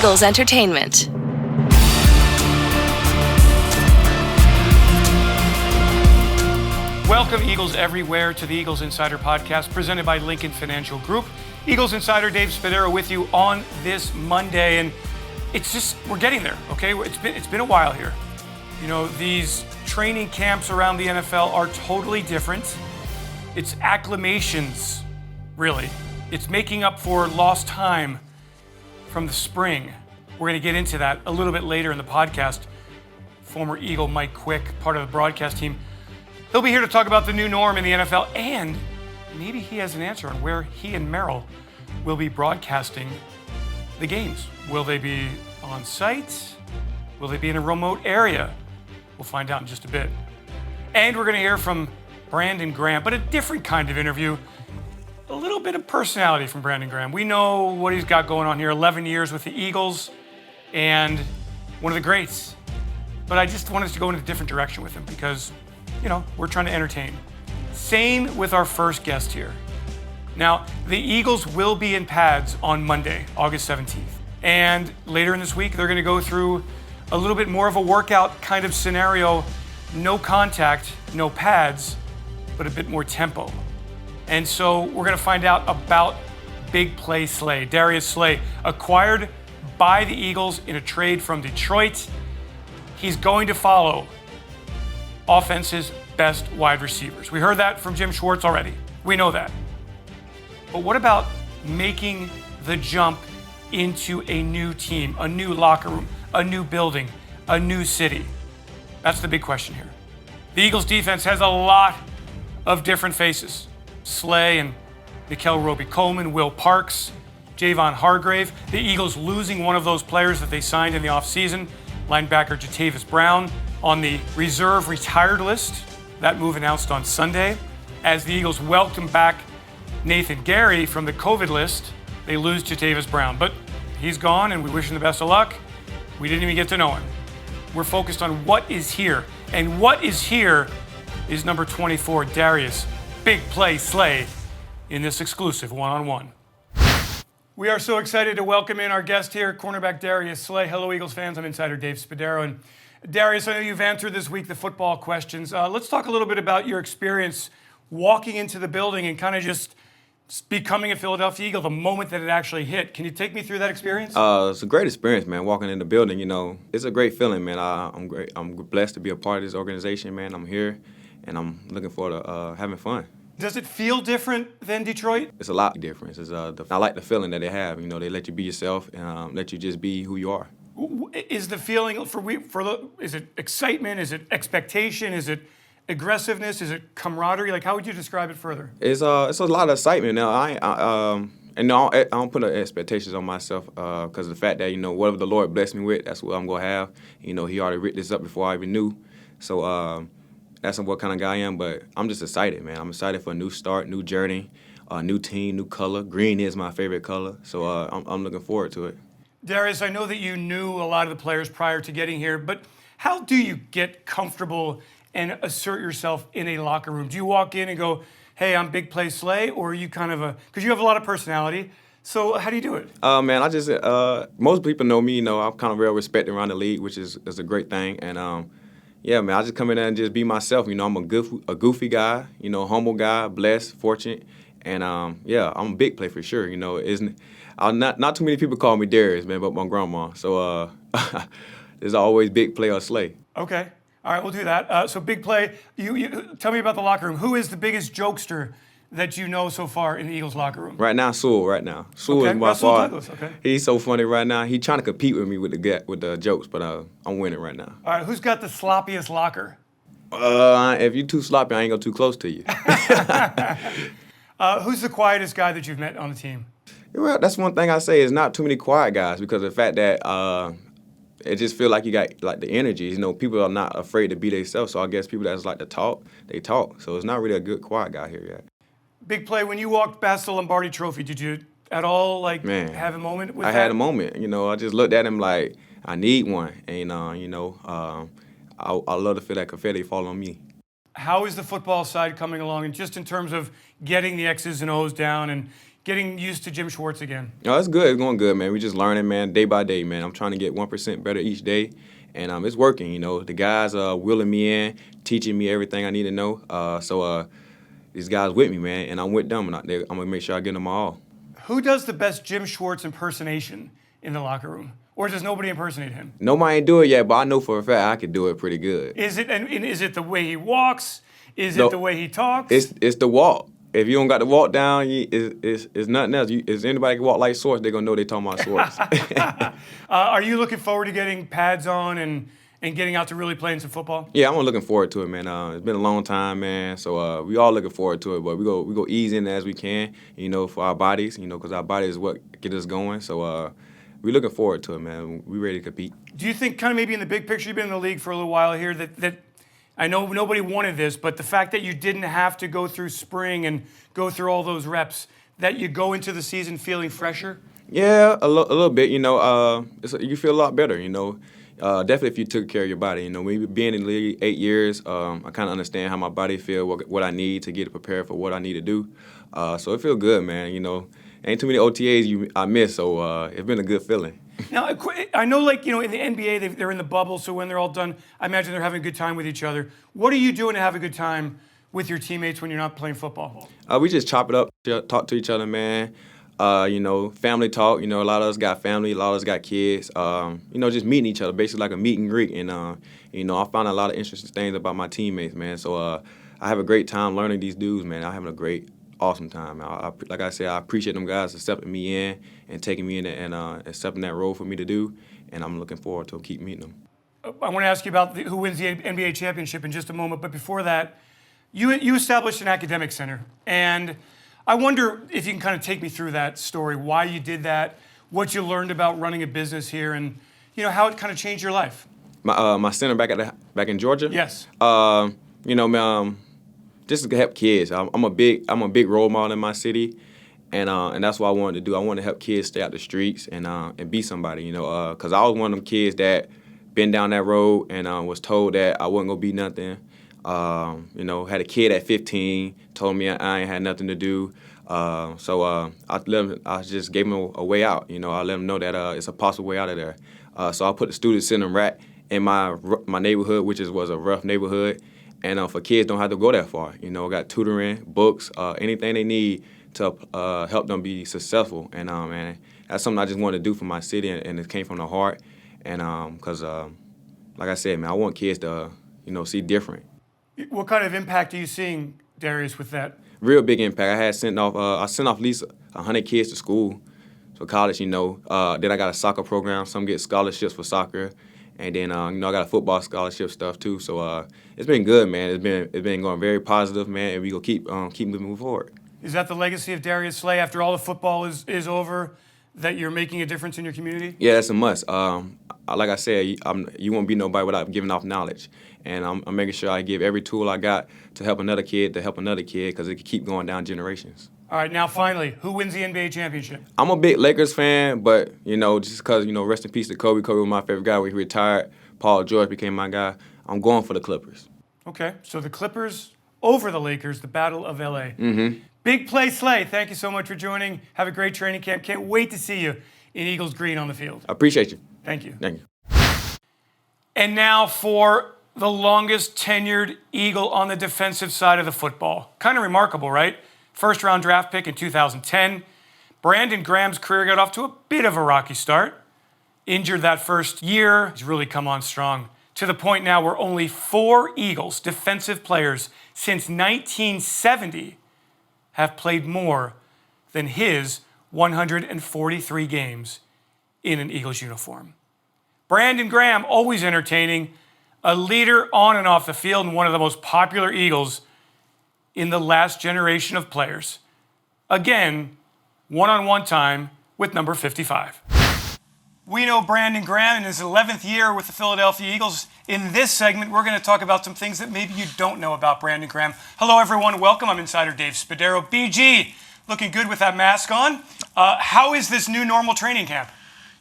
Eagles Entertainment. Welcome, Eagles everywhere, to the Eagles Insider Podcast presented by Lincoln Financial Group. Eagles Insider Dave Spadaro with you on this Monday, and it's just, we're getting there, okay? It's been a while here. You know, these training camps around the NFL are totally different. It's acclimations, really. It's making up for lost time from the spring. We're going to get into that a little bit later in the podcast. Former Eagle Mike Quick, part of the broadcast team, he'll be here to talk about the new norm in the NFL, and maybe he has an answer on where he and Merrill will be broadcasting the games. Will they be on site? Will they be in a remote area? We'll find out in just a bit. And we're going to hear from Brandon Graham, but a different kind of interview. A little bit of personality from Brandon Graham. We know what he's got going on here. 11 years with the Eagles and one of the greats. But I just wanted to go in a different direction with him because, you know, we're trying to entertain. Same with our first guest here. Now, the Eagles will be in pads on Monday, August 17th. And later in this week, they're going to go through a little bit more of a workout kind of scenario. No contact, no pads, but a bit more tempo. And so we're going to find out about Big Play Slay, Darius Slay, acquired by the Eagles in a trade from Detroit. He's going to follow offense's best wide receivers. We heard that from Jim Schwartz already. We know that. But what about making the jump into a new team, a new locker room, a new building, a new city? That's the big question here. The Eagles defense has a lot of different faces. Slay and Nikel Roby-Coleman, Will Parks, Javon Hargrave. The Eagles losing one of those players that they signed in the offseason, linebacker Jatavis Brown, on the reserve retired list. That move announced on Sunday. As the Eagles welcome back Nathan Gary from the COVID list, they lose Jatavis Brown. But he's gone, and we wish him the best of luck. We didn't even get to know him. We're focused on what is here. And what is here is number 24, Darius Big Play Slay, in this exclusive one-on-one. We are so excited to welcome in our guest here, cornerback Darius Slay. Hello, Eagles fans. I'm Insider Dave Spadaro. And Darius, I know you've answered this week the football questions. Let's talk a little bit about your experience walking into the building and kind of just becoming a Philadelphia Eagle the moment that it actually hit. Can you take me through that experience? It's a great experience, man, walking in the building. You know, it's a great feeling, man. I'm blessed to be a part of this organization, man. I'm here, and I'm looking forward to having fun. Does it feel different than Detroit? It's a lot of difference. I like the feeling that they have. You know, they let you be yourself and let you just be who you are. Is the feeling is it excitement? Is it expectation? Is it aggressiveness? Is it camaraderie? Like, how would you describe it further? It's a lot of excitement. Now, I don't put no expectations on myself because of the fact that, you know, whatever the Lord blessed me with, that's what I'm going to have. You know, he already written this up before I even knew. So that's what kind of guy I am. But I'm just excited, man. I'm excited for a new start, new journey, new team, new color. Green is my favorite color. So I'm looking forward to it. Darius, I know that you knew a lot of the players prior to getting here, but how do you get comfortable and assert yourself in a locker room? Do you walk in and go, hey, I'm Big Play Slay, or are you kind of because you have a lot of personality, so how do you do it? Man, I just, most people know me, you know, I'm kind of real respected around the league, which is a great thing, and yeah, man, I just come in there and just be myself. You know, I'm a goofy guy, you know, humble guy, blessed, fortunate, and yeah, I'm a big play for sure, you know. Not too many people call me Darius, man, but my grandma, so there's always Big Play or Slay. Okay. All right, we'll do that. So Big Play, you tell me about the locker room. Who is the biggest jokester that you know so far in the Eagles locker room? Right now, Sewell. Sewell okay. is by far. Douglas, okay. He's so funny right now. He's trying to compete with me with the jokes, but I'm winning right now. All right, who's got the sloppiest locker? If you're too sloppy, I ain't go too close to you. Who's the quietest guy that you've met on the team? Well, that's one thing I say is not too many quiet guys because of the fact that it just feel like you got like the energy. You know, people are not afraid to be themselves. So I guess people that like to talk, they talk. So it's not really a good quiet guy here yet. Big Play, when you walked past the Lombardi Trophy, did you at all have a moment with that? I had a moment. You know, I just looked at him like I need one, and I love to feel that confetti fall on me. How is the football side coming along, and just in terms of getting the X's and O's down and getting used to Jim Schwartz again? No, it's good. It's going good, man. We just learning, man, day by day, man. I'm trying to get 1% better each day, and it's working. The guys are wheeling me in, teaching me everything I need to know. So these guys with me, man, and I'm with them, and I'm gonna make sure I get them all. Who does the best Jim Schwartz impersonation in the locker room? Or does nobody impersonate him? Nobody ain't do it yet, but I know for a fact I could do it pretty good. Is it the way he walks? Is it the way he talks? It's the walk. If you don't got the walk down, it's nothing else. If anybody can walk like Schwartz, they're going to know they're talking about Schwartz. Are you looking forward to getting pads on and getting out to really playing some football? Yeah, I'm looking forward to it, man. It's been a long time, man. So we all looking forward to it, but we go ease in as we can, for our bodies, because our body is what get us going. So we're looking forward to it, man. We ready to compete. Do you think kind of maybe in the big picture, you've been in the league for a little while here, that I know nobody wanted this, but the fact that you didn't have to go through spring and go through all those reps, that you go into the season feeling fresher? Yeah, a little bit. You feel a lot better. Definitely if you took care of your body. Me being in the league 8 years, I kind of understand how my body feel, what I need to get prepared for what I need to do. So it feels good, man. Ain't too many OTAs I miss, so it's been a good feeling. Now, I know, in the NBA, they're in the bubble, so when they're all done, I imagine they're having a good time with each other. What are you doing to have a good time with your teammates when you're not playing football? We just chop it up, talk to each other, man. Family talk. A lot of us got family, a lot of us got kids. Just meeting each other, basically like a meet and greet. And, I found a lot of interesting things about my teammates, man. So I have a great time learning these dudes, man. I'm having a great, awesome time. Like I said, I appreciate them guys accepting me in and taking me in and accepting that role for me to do. And I'm looking forward to keep meeting them. I want to ask you about who wins the NBA championship in just a moment. But before that, you established an academic center. And I wonder if you can kind of take me through that story, why you did that, what you learned about running a business here, and how it kind of changed your life. My center back in Georgia. Yes. Just to help kids. I'm a big role model in my city, and that's what I wanted to do. I wanted to help kids stay out the streets and be somebody. Because I was one of them kids that been down that road and was told that I wasn't gonna be nothing. Had a kid at 15, told me I ain't had nothing to do. So I just gave him a way out. I let him know that it's a possible way out of there. So I put the student center right in my neighborhood, which was a rough neighborhood. And for kids don't have to go that far. I got tutoring, books, anything they need to help them be successful. And that's something I just wanted to do for my city, and it came from the heart. And because, like I said, man, I want kids to, see different. What kind of impact are you seeing, Darius, with that? Real big impact. I sent off at least 100 kids to school for college. Then I got a soccer program. Some get scholarships for soccer. And then, I got a football scholarship stuff too. So it's been good, man. It's been going very positive, man. And we gonna keep moving forward. Is that the legacy of Darius Slay after all the football is over? That you're making a difference in your community? Yeah, that's a must. Like I said, you won't be nobody without giving off knowledge. And I'm making sure I give every tool I got to help another kid, because it can keep going down generations. All right, now finally, who wins the NBA championship? I'm a big Lakers fan, but, just because, rest in peace to Kobe. Kobe was my favorite guy when he retired. Paul George became my guy. I'm going for the Clippers. Okay, so the Clippers over the Lakers, the Battle of L.A. Mm-hmm. Big Play Slay, thank you so much for joining. Have a great training camp. Can't wait to see you in Eagles green on the field. I appreciate you. Thank you. Thank you. And now for the longest tenured Eagle on the defensive side of the football. Kind of remarkable, right? First-round draft pick in 2010. Brandon Graham's career got off to a bit of a rocky start. Injured that first year. He's really come on strong. To the point now where only 4 Eagles defensive players since 1970 have played more than his 143 games in an Eagles uniform. Brandon Graham, always entertaining, a leader on and off the field, and one of the most popular Eagles in the last generation of players. Again, one-on-one time with number 55. We know Brandon Graham in his 11th year with the Philadelphia Eagles. In this segment, we're going to talk about some things that maybe you don't know about Brandon Graham. Hello, everyone. Welcome. I'm Insider Dave Spadaro. BG, looking good with that mask on. How is this new normal training camp?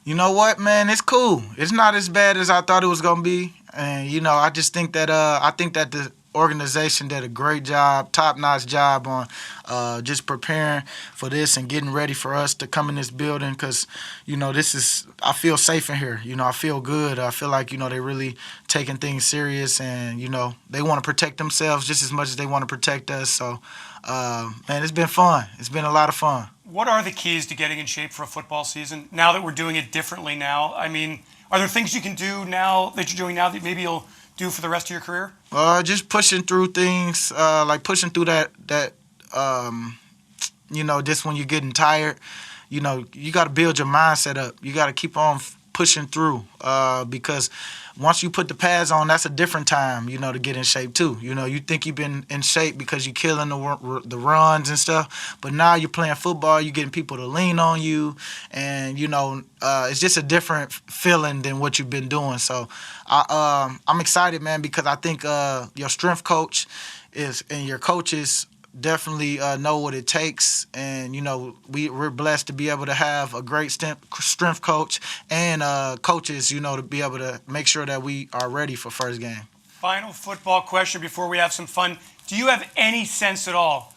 You know what, man? It's cool. It's not as bad as I thought it was gonna be, and I just think that organization did a great job, top-notch job on just preparing for this and getting ready for us to come in this building because, I feel safe in here. I feel good. I feel like, they really taking things serious and, they want to protect themselves just as much as they want to protect us. So, man, it's been fun. It's been a lot of fun. What are the keys to getting in shape for a football season now that we're doing it differently now? I mean, are there things you can do now that you're doing now that maybe you'll do for the rest of your career? Just pushing through things, like pushing through that just when you're getting tired, you got to build your mindset up. You got to keep on pushing through because once you put the pads on, that's a different time, to get in shape too. You think you've been in shape because you're killing the runs and stuff, but now you're playing football, you're getting people to lean on you, and, it's just a different feeling than what you've been doing. So I'm excited, man, because I think your strength coach and your coaches definitely know what it takes, and we're blessed to be able to have a great strength coach and coaches, to be able to make sure that we are ready for first game. Final football question before we have some fun. Do you have any sense at all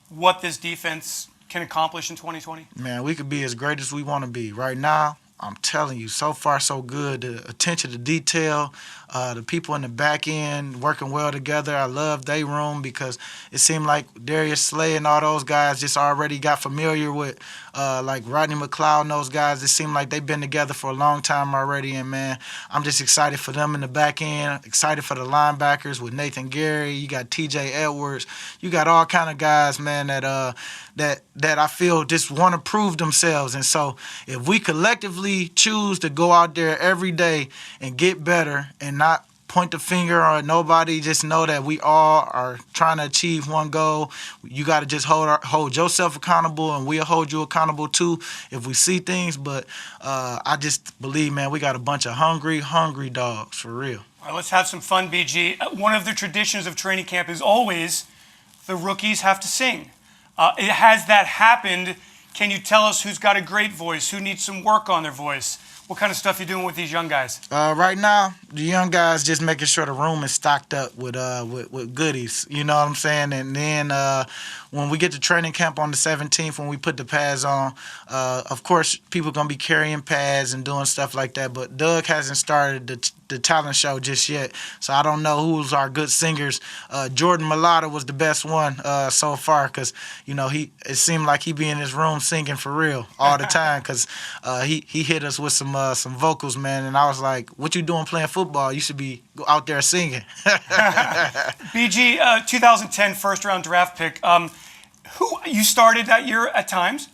what this defense can accomplish in 2020? Man, we could be as great as we want to be. Right now, I'm telling you, so far so good. The attention to detail, the people in the back end working well together. I love their room because it seemed like Darius Slay and all those guys just already got familiar with, like Rodney McLeod and those guys. It seemed like they've been together for a long time already. And, man, I'm just excited for them in the back end, excited for the linebackers with Nathan Gary. You got T.J. Edwards. You got all kind of guys, man, that I feel just want to prove themselves. And so if we collectively choose to go out there every day and get better and not point the finger at nobody, just know that we all are trying to achieve one goal. You got to just hold yourself accountable, and we'll hold you accountable too if we see things. But I just believe, man, we got a bunch of hungry dogs, for real. All right, let's have some fun, BG. One of the traditions of training camp is always the rookies have to sing. Has that happened? Can you tell us who's got a great voice, who needs some work on their voice? What kind of stuff you doing with these young guys? Right now, the young guys just making sure the room is stocked up with goodies. You know what I'm saying? And then when we get to training camp on the 17th, when we put the pads on, of course, people going to be carrying pads and doing stuff like that. But Doug hasn't started the talent show just yet, so I don't know who's our good singers. Jordan Malata was the best one so far because, it seemed like he be in his room singing for real all the time because he hit us with some vocals, man, and I was like, what you doing playing football? You should be out there singing. BG, 2010 first-round draft pick. Who you started that year at times?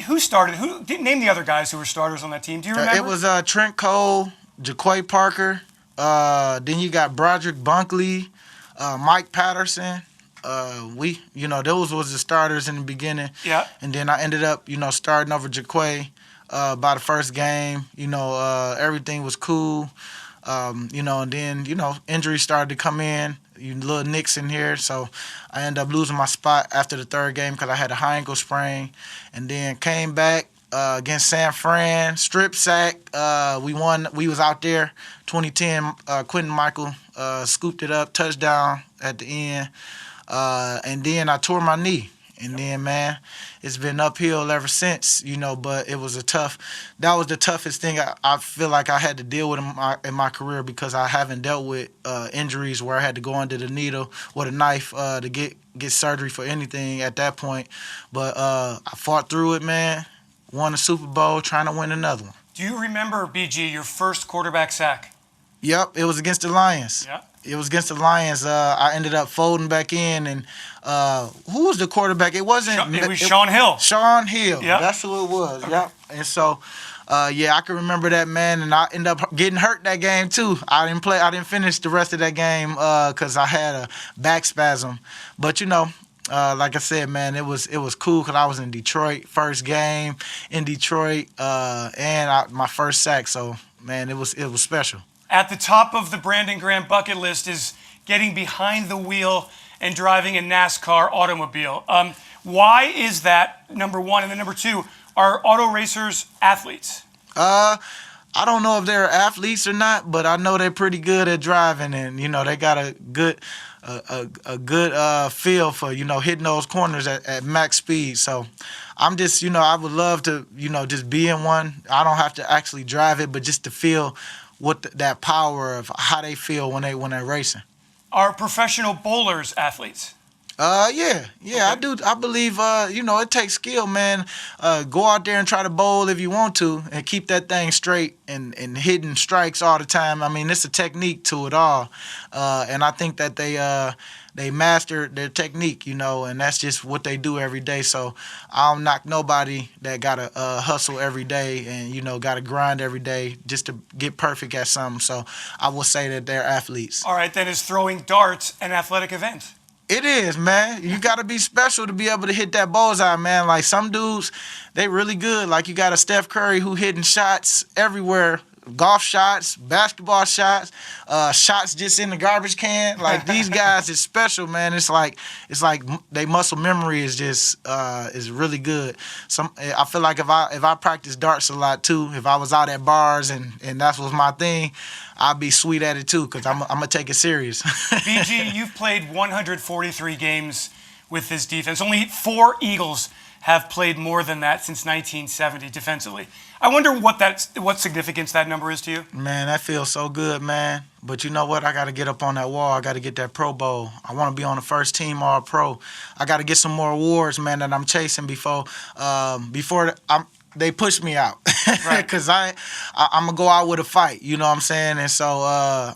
Who started? Name the other guys who were starters on that team. Do you remember? It was Trent Cole, Jaquay Parker. Then you got Broderick Bunkley, Mike Patterson. Those was the starters in the beginning. Yeah. And then I ended up, starting over Jaquay by the first game. Everything was cool. And then, injuries started to come in. Little nicks in here, so I ended up losing my spot after the third game because I had a high ankle sprain, and then came back against San Fran, strip sack. We won. We was out there. 2010, Quentin Michael scooped it up, touchdown at the end, and then I tore my knee. And then, man, it's been uphill ever since, but that was the toughest thing I feel like I had to deal with in my career because I haven't dealt with injuries where I had to go under the needle with a knife to get surgery for anything at that point. But I fought through it, man, won a Super Bowl, trying to win another one. Do you remember, BG, your first quarterback sack? Yep, it was against the Lions. Yeah. It was against the Lions. I ended up folding back in, and who was the quarterback? It wasn't. It was Sean Hill. Sean Hill. Yep. That's who it was. Okay. Yep. And so, I can remember that, man. And I ended up getting hurt that game too. I didn't play. I didn't finish the rest of that game because I had a back spasm. But like I said, man, it was cool because I was in Detroit, first game in Detroit, and my first sack. So, man, it was special. At the top of the Brandon Graham bucket list is getting behind the wheel and driving a NASCAR automobile. Why is that, number one? And then number two, are auto racers athletes? I don't know if they're athletes or not, but I know they're pretty good at driving, and they got a good feel for hitting those corners at max speed. So I'm just I would love to just be in one. I don't have to actually drive it, but just to feel what that power of how they feel when they're racing. Are professional bowlers athletes? Yeah, okay. I do. I believe, it takes skill, man. Go out there and try to bowl if you want to and keep that thing straight and hitting strikes all the time. I mean, it's a technique to it all. And I think that they master their technique, and that's just what they do every day. So I don't knock nobody that got to hustle every day and, got to grind every day just to get perfect at something. So I will say that they're athletes. All right, then is throwing darts an athletic event? It is, man. You got to be special to be able to hit that bullseye, man. Like some dudes, they really good. Like you got a Steph Curry who hitting shots everywhere. Golf shots, basketball shots, shots just in the garbage can. Like these guys is special, man. It's like they muscle memory is just is really good. I feel like if I practice darts a lot too, if I was out at bars and that was my thing, I'd be sweet at it too because I'm gonna take it serious. BG, you've played 143 games with this defense. Only 4 Eagles have played more than that since 1970 defensively. I wonder what significance that number is to you. Man, that feels so good, man. But you know what? I got to get up on that wall. I got to get that Pro Bowl. I want to be on the first team All-Pro. I got to get some more awards, man, that I'm chasing before they push me out. Because I'm going to go out with a fight, you know what I'm saying? And so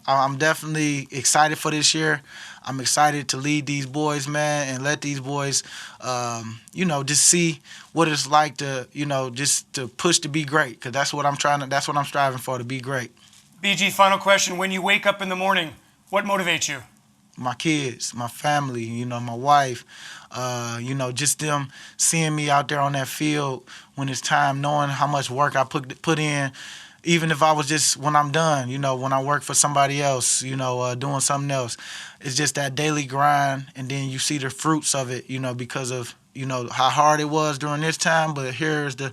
I'm definitely excited for this year. I'm excited to lead these boys, man, and let these boys, just see what it's like to, just to push to be great. Because that's what I'm striving for, to be great. BG, final question. When you wake up in the morning, what motivates you? My kids, my family, my wife, just them seeing me out there on that field when it's time, knowing how much work I put in. Even if I was just when I'm done, when I work for somebody else, doing something else, it's just that daily grind, and then you see the fruits of it, because of how hard it was during this time. But here's the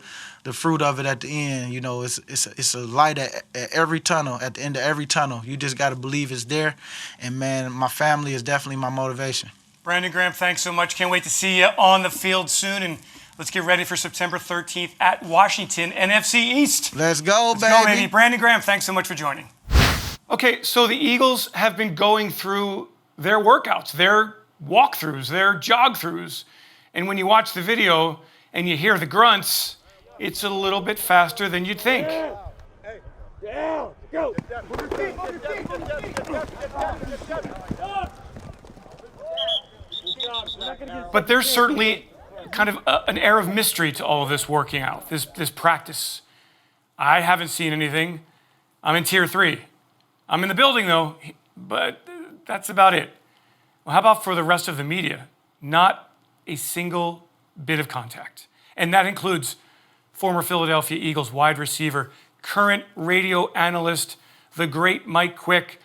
fruit of it at the end. It's a light at every tunnel, at the end of every tunnel. You just got to believe it's there, and man, my family is definitely my motivation. Brandon Graham, thanks so much. Can't wait to see you on the field soon, and let's get ready for September 13th at Washington, NFC East. Let's go, baby. Let's go, baby. Brandon Graham, thanks so much for joining. Okay, so the Eagles have been going through their workouts, their walkthroughs, their jog-throughs. And when you watch the video and you hear the grunts, it's a little bit faster than you'd think. Yeah, go. But there's certainly kind of an air of mystery to all of this working out, this practice. I haven't seen anything. I'm in Tier 3. I'm in the building, though, but that's about it. Well, how about for the rest of the media? Not a single bit of contact. And that includes former Philadelphia Eagles wide receiver, current radio analyst, the great Mike Quick.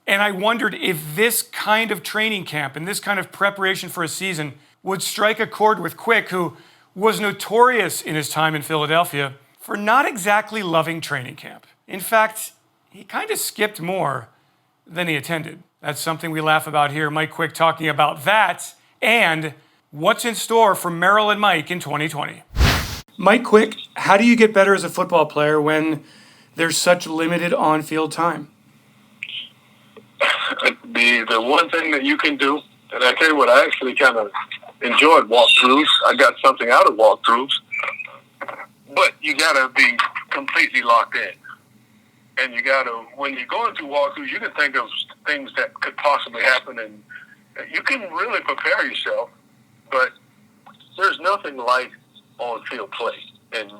And I wondered if this kind of training camp and this kind of preparation for a season would strike a chord with Quick, who was notorious in his time in Philadelphia for not exactly loving training camp. In fact, he kind of skipped more than he attended. That's something we laugh about here. Mike Quick talking about that and what's in store for Merrill and Mike in 2020. Mike Quick, how do you get better as a football player when there's such limited on-field time? The one thing that you can do, and I tell you what, I actually kind of enjoyed walkthroughs. I got something out of walkthroughs, but you got to be completely locked in. And you got to, when you're going through walkthroughs, you can think of things that could possibly happen, and you can really prepare yourself, but there's nothing like on-field play. And,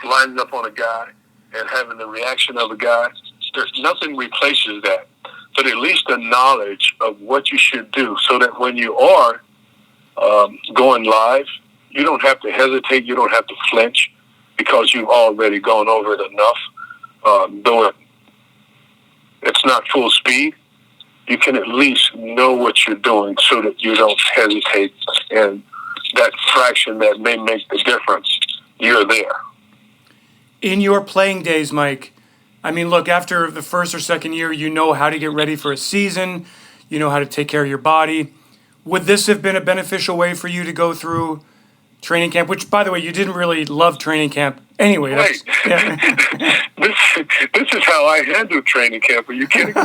lining up on a guy and having the reaction of a guy, there's nothing replaces that. But at least the knowledge of what you should do so that when you are going live, you don't have to hesitate, you don't have to flinch because you've already gone over it enough. Though it's not full speed, you can at least know what you're doing so that you don't hesitate. And that fraction that may make the difference, you're there. In your playing days, Mike, I mean, look, after the first or second year, you know how to get ready for a season. You know how to take care of your body. Would this have been a beneficial way for you to go through training camp, which, by the way, you didn't really love training camp anyway. Wait, yeah. this is how I handle training camp. Are you kidding me?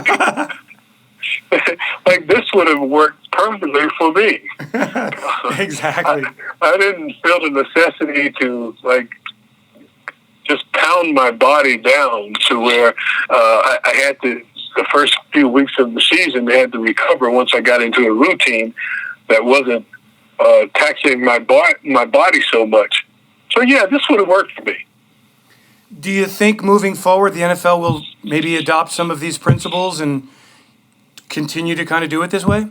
Like, this would have worked perfectly for me. Exactly. I didn't feel the necessity to, like, just pound my body down to where I had to, the first few weeks of the season, I had to recover once I got into a routine that wasn't taxing my body so much. So, yeah, this would have worked for me. Do you think moving forward the NFL will maybe adopt some of these principles and continue to kind of do it this way?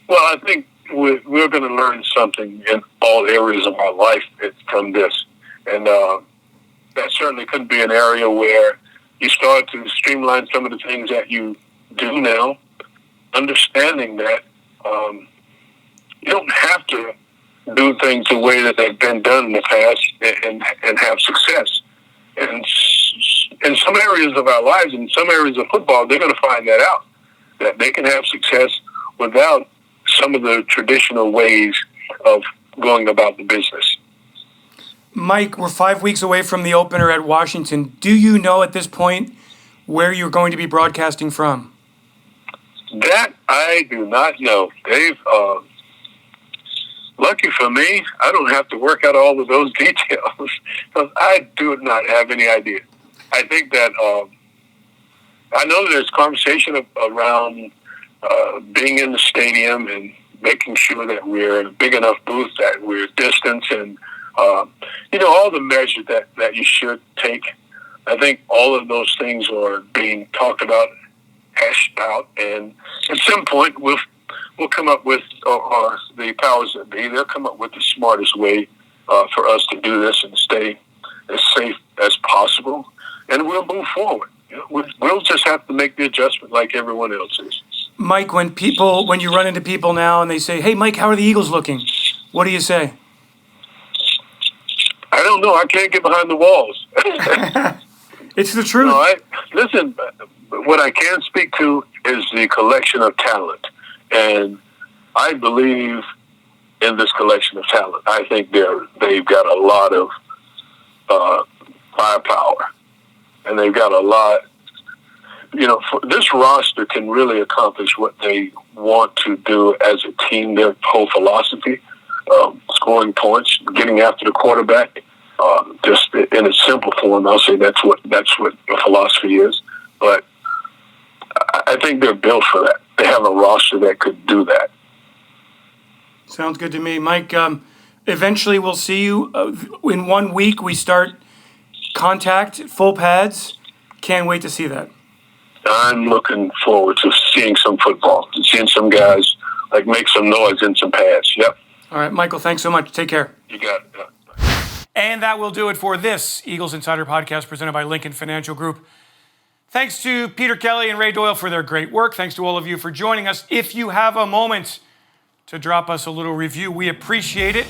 Well, I think we're going to learn something in all areas of our life from this. And that certainly could be an area where you start to streamline some of the things that you do now, understanding that you don't have to do things the way that they've been done in the past and have success. And in some areas of our lives, in some areas of football, they're going to find that out, that they can have success without some of the traditional ways of going about the business. Mike, we're 5 weeks away from the opener at Washington. Do you know at this point where you're going to be broadcasting from? That I do not know, Dave. Lucky for me, I don't have to work out all of those details because I do not have any idea. I think that I know there's conversation around being in the stadium and making sure that we're in a big enough booth, that we're distanced, and all the measures that you should take. I think all of those things are being talked about, hashed out, and at some point we'll come up with, or the powers that be, they'll come up with the smartest way for us to do this and stay as safe as possible, and we'll move forward. We'll just have to make the adjustment like everyone else is. Mike, when you run into people now and they say, "Hey, Mike, how are the Eagles looking?" What do you say? I don't know. I can't get behind the walls. It's the truth. Listen, what I can speak to is the collection of talent. And I believe in this collection of talent. I think they've got a lot of firepower. And they've got a lot, this roster can really accomplish what they want to do as a team. Their whole philosophy, scoring points, getting after the quarterback, just in a simple form, I'll say that's what the philosophy is. But I think they're built for that. They have a roster that could do that. Sounds good to me. Mike, eventually we'll see you. In 1 week, we start contact, full pads. Can't wait to see that. I'm looking forward to seeing some football, and seeing some guys make some noise in some pads. Yep. All right, Michael, thanks so much. Take care. You got it. And that will do it for this Eagles Insider Podcast presented by Lincoln Financial Group. Thanks to Peter Kelly and Ray Doyle for their great work. Thanks to all of you for joining us. If you have a moment to drop us a little review, we appreciate it.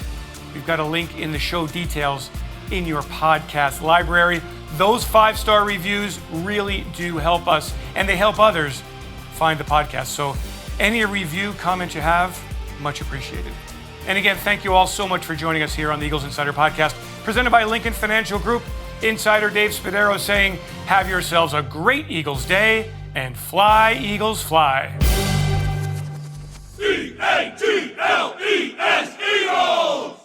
We've got a link in the show details in your podcast library. Those 5-star reviews really do help us, and they help others find the podcast. So any review, comment you have, much appreciated. And again, thank you all so much for joining us here on the Eagles Insider Podcast, presented by Lincoln Financial Group. Insider Dave Spadaro saying, have yourselves a great Eagles day, and fly, Eagles, fly. C-A-T-L-E-S, Eagles!